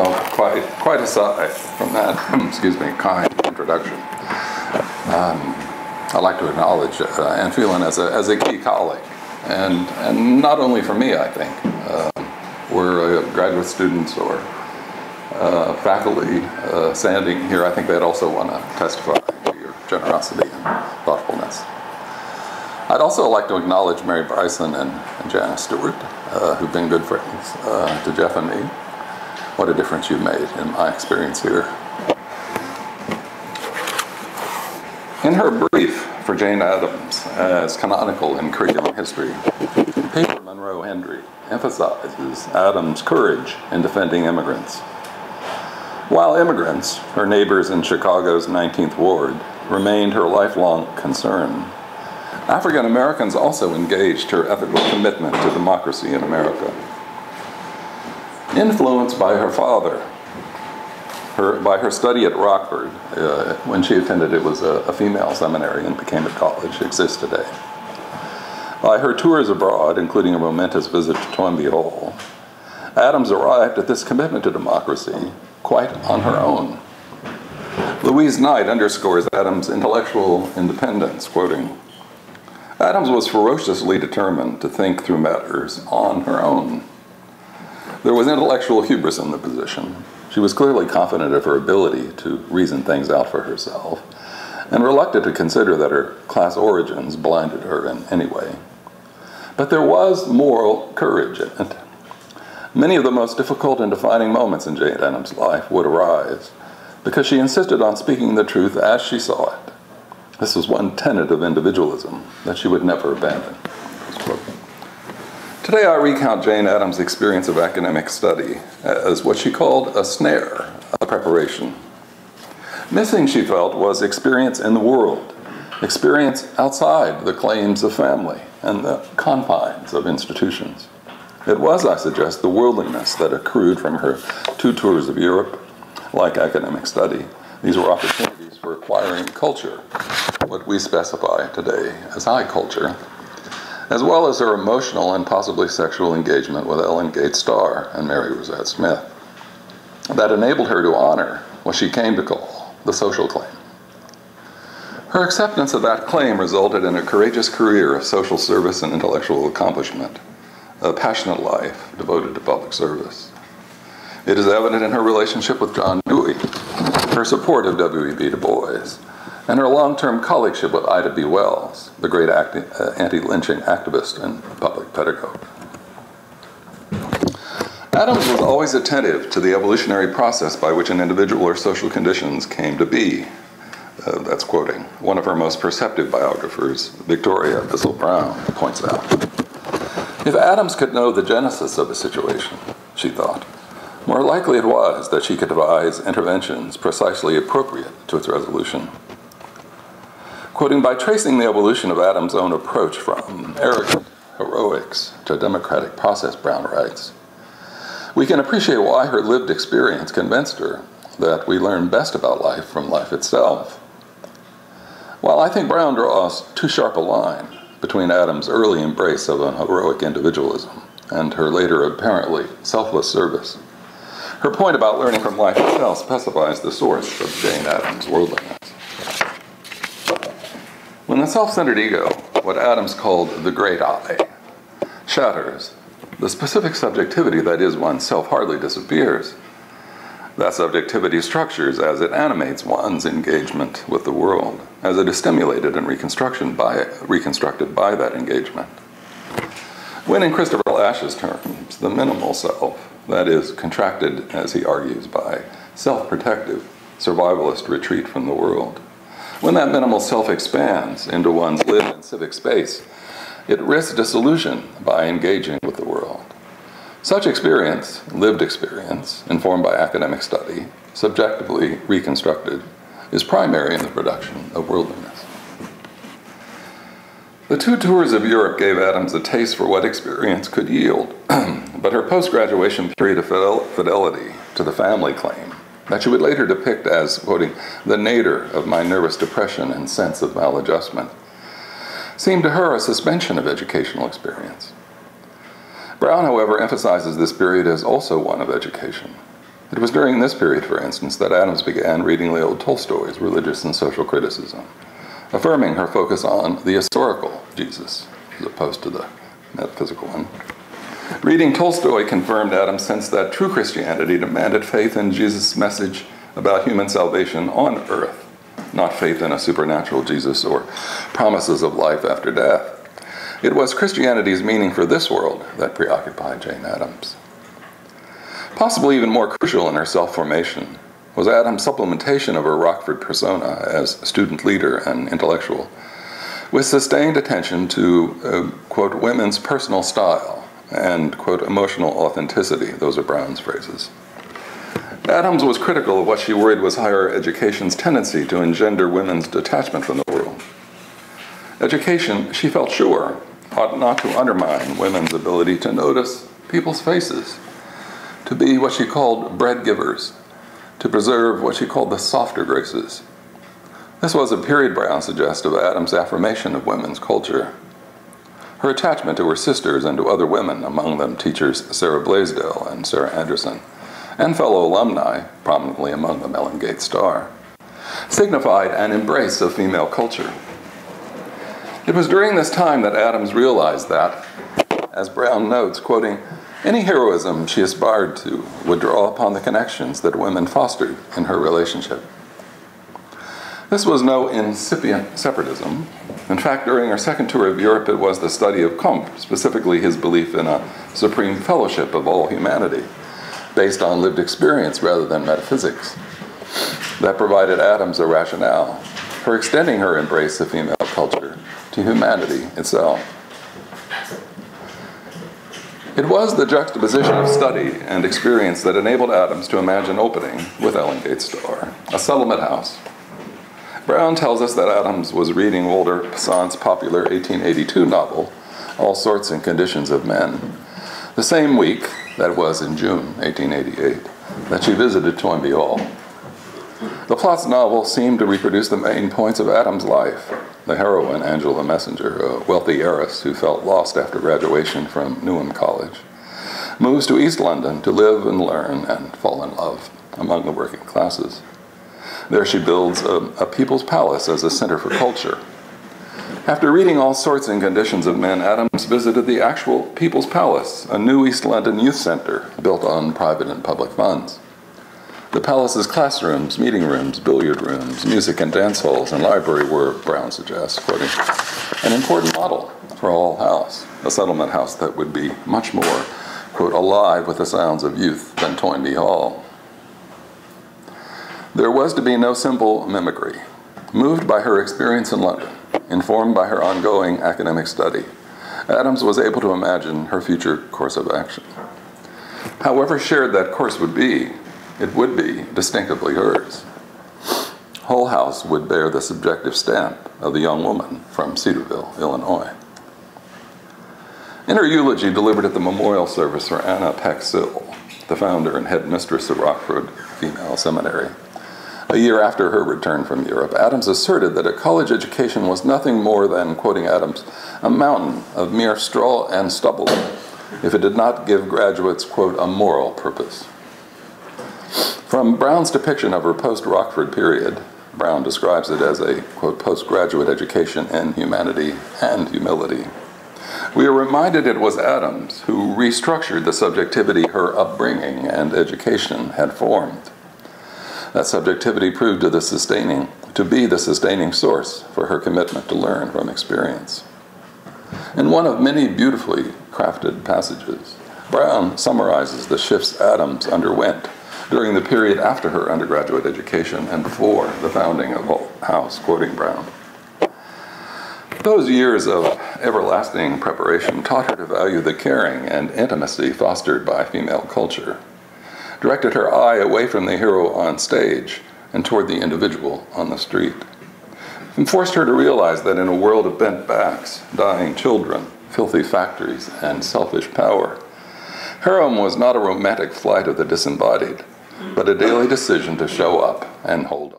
Quite aside from that, excuse me, kind introduction, I'd like to acknowledge Ann Phelan as a key colleague, and not only for me, I think. We're graduate students or faculty standing here. I think they'd also want to testify to your generosity and thoughtfulness. I'd also like to acknowledge Mary Bryson and Janice Stewart, who've been good friends to Jeff and me. What a difference you've made in my experience here. In her brief for Jane Addams as canonical in curriculum history, paper Monroe Hendry emphasizes Addams' courage in defending immigrants. While immigrants, her neighbors in Chicago's 19th Ward, remained her lifelong concern, African Americans also engaged her ethical commitment to democracy in America. Influenced by her father, by her study at Rockford, when she attended, it was a female seminary and became a college, exists today. By her tours abroad, including a momentous visit to Toynbee Hall, Addams arrived at this commitment to democracy quite on her own. Louise Knight underscores Addams' intellectual independence, quoting, "Addams was ferociously determined to think through matters on her own. There was intellectual hubris in the position. She was clearly confident of her ability to reason things out for herself, and reluctant to consider that her class origins blinded her in any way. But there was moral courage in it. Many of the most difficult and defining moments in Jane Addams' life would arise because she insisted on speaking the truth as she saw it. This was one tenet of individualism that she would never abandon." Today I recount Jane Addams' experience of academic study as what she called a snare, a preparation. Missing, she felt, was experience in the world, experience outside the claims of family and the confines of institutions. It was, I suggest, the worldliness that accrued from her 2 tours of Europe. Like academic study, these were opportunities for acquiring culture, what we specify today as high culture, as well as her emotional and possibly sexual engagement with Ellen Gates Starr and Mary Rosette Smith, that enabled her to honor what she came to call the social claim. Her acceptance of that claim resulted in a courageous career of social service and intellectual accomplishment, a passionate life devoted to public service. It is evident in her relationship with John Dewey, her support of W.E.B. Du Bois, and her long-term colleagueship with Ida B. Wells, the great anti-lynching activist and public pedagogue. Addams was always attentive to the evolutionary process by which an individual or social conditions came to be. That's quoting one of her most perceptive biographers, Victoria Bissell Brown, points out. If Addams could know the genesis of a situation, she thought, more likely it was that she could devise interventions precisely appropriate to its resolution. Quoting, "By tracing the evolution of Addams' own approach from arrogant heroics to democratic process," Brown writes, "we can appreciate why her lived experience convinced her that we learn best about life from life itself." While I think Brown draws too sharp a line between Addams' early embrace of an heroic individualism and her later apparently selfless service, her point about learning from life itself specifies the source of Jane Addams' worldliness. When the self-centered ego, what Addams called the great I, shatters, the specific subjectivity that is oneself hardly disappears. That subjectivity structures as it animates one's engagement with the world, as it is stimulated and reconstructed by that engagement. When, in Christopher Ash's terms, the minimal self, that is, contracted, as he argues, by self-protective, survivalist retreat from the world, when that minimal self expands into one's lived and civic space, it risks dissolution by engaging with the world. Such experience, lived experience, informed by academic study, subjectively reconstructed, is primary in the production of worldliness. The 2 tours of Europe gave Addams a taste for what experience could yield, but her post-graduation period of fidelity to the family claim, that she would later depict as, quoting, "the nadir of my nervous depression and sense of maladjustment," seemed to her a suspension of educational experience. Brown, however, emphasizes this period as also one of education. It was during this period, for instance, that Adams began reading Leo Tolstoy's Religious and Social Criticism, affirming her focus on the historical Jesus, as opposed to the metaphysical one. Reading Tolstoy confirmed Adams' sense that true Christianity demanded faith in Jesus' message about human salvation on earth, not faith in a supernatural Jesus or promises of life after death. It was Christianity's meaning for this world that preoccupied Jane Addams. Possibly even more crucial in her self-formation was Adams' supplementation of her Rockford persona as student leader and intellectual, with sustained attention to, quote, women's personal style and, quote, emotional authenticity. Those are Brown's phrases. Adams was critical of what she worried was higher education's tendency to engender women's detachment from the world. Education, she felt sure, ought not to undermine women's ability to notice people's faces, to be what she called bread givers, to preserve what she called the softer graces. This was a period, Brown suggests, of Adams' affirmation of women's culture. Her attachment to her sisters and to other women, among them teachers Sarah Blaisdell and Sarah Anderson, and fellow alumni, prominently among them Ellen Gates Starr, signified an embrace of female culture. It was during this time that Adams realized that, as Brown notes, quoting, any heroism she aspired to would draw upon the connections that women fostered in her relationship. This was no incipient separatism. In fact, during her second tour of Europe, it was the study of Comte, specifically his belief in a supreme fellowship of all humanity, based on lived experience rather than metaphysics, that provided Adams a rationale for extending her embrace of female culture to humanity itself. It was the juxtaposition of study and experience that enabled Adams to imagine opening, with Ellen Gates Starr, a settlement house. Brown tells us that Adams was reading Walter Besant's popular 1882 novel, All Sorts and Conditions of Men, the same week, that was in June 1888, that she visited Toynbee Hall. The plot's novel seemed to reproduce the main points of Adams' life. The heroine, Angela Messenger, a wealthy heiress who felt lost after graduation from Newnham College, moves to East London to live and learn and fall in love among the working classes. There she builds a people's palace as a center for culture. After reading All Sorts and Conditions of Men, Adams visited the actual People's Palace, a new East London youth center built on private and public funds. The palace's classrooms, meeting rooms, billiard rooms, music and dance halls, and library were, Brown suggests, quoting, an important model for Hull House, a settlement house that would be much more, quote, alive with the sounds of youth than Toynbee Hall. There was to be no simple mimicry. Moved by her experience in London, informed by her ongoing academic study, Adams was able to imagine her future course of action. However shared that course would be, it would be distinctively hers. Hull House would bear the subjective stamp of the young woman from Cedarville, Illinois. In her eulogy delivered at the memorial service for Anna Peck Sill, the founder and head mistress of Rockford Female Seminary, a year after her return from Europe, Adams asserted that a college education was nothing more than, quoting Adams, a mountain of mere straw and stubble if it did not give graduates, quote, a moral purpose. From Brown's depiction of her post-Rockford period, Brown describes it as a, quote, postgraduate education in humanity and humility. We are reminded it was Adams who restructured the subjectivity her upbringing and education had formed. That subjectivity proved to be the sustaining source for her commitment to learn from experience. In one of many beautifully crafted passages, Brown summarizes the shifts Adams underwent during the period after her undergraduate education and before the founding of Hull House, quoting Brown. Those years of everlasting preparation taught her to value the caring and intimacy fostered by female culture, directed her eye away from the hero on stage and toward the individual on the street, and forced her to realize that in a world of bent backs, dying children, filthy factories, and selfish power, heroism was not a romantic flight of the disembodied, but a daily decision to show up and hold on.